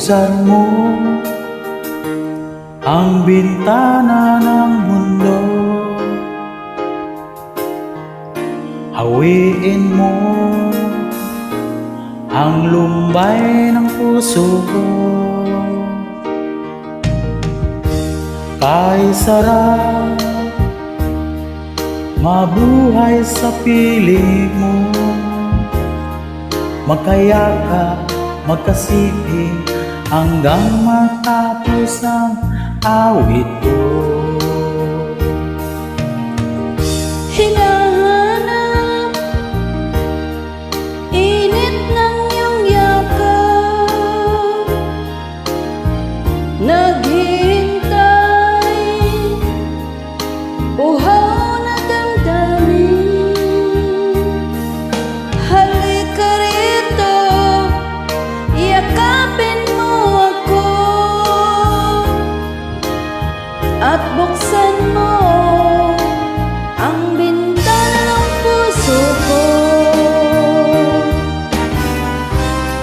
buksan mo ang bintana ng mundo. Hawiin mo ang lumbay ng puso ko. Kay sarap mabuhay sa piling mo, magkayakap, magkasiping hanggang matapos ang awit ko. Hinahanap init ng iyong yakap, naghihintay uhaw na damdamin. Halika rito, yakapin mo ako at buksan mo ang bintana ng puso ko.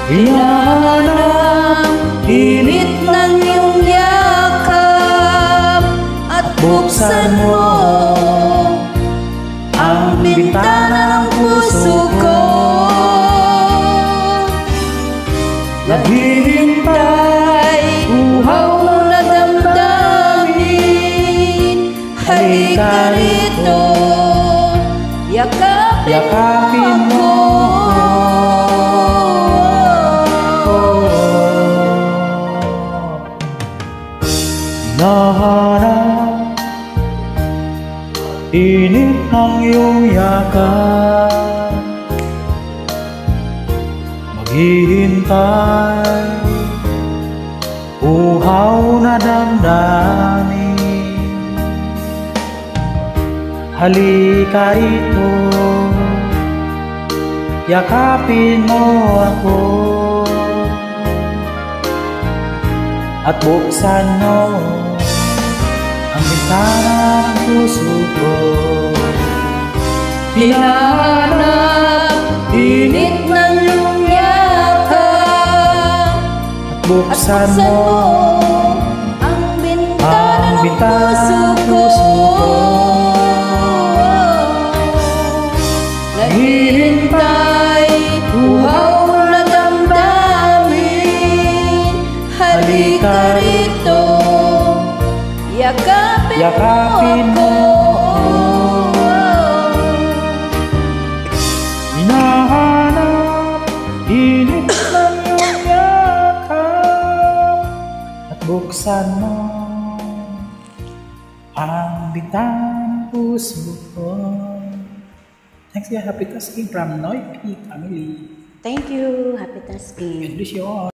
Hinahanap Init ng iyong yakap at buksan mo ang bintana ng puso ko. naghihintay, Uhaw na damdamin, halika rito, yakapin mo ako. Hinahanap init ng iyong yakap, maghihintay uhaw na damdamin. Halika rito, yakapin mo ako at buksan mo ang bintana ng puso ko. Hinahanap init ng iyong yakap At buksan mo ang bintana ng puso ko. Naghihintay, uhaw na damdamin, halika rito, yakapin mo ako. Hinahanap init ng iyong yakap at buksan mo ang bintana ng puso ko. Thanks, yeah. Happy tasking from Noy P family. Thank you. Happy tasking. God bless you all.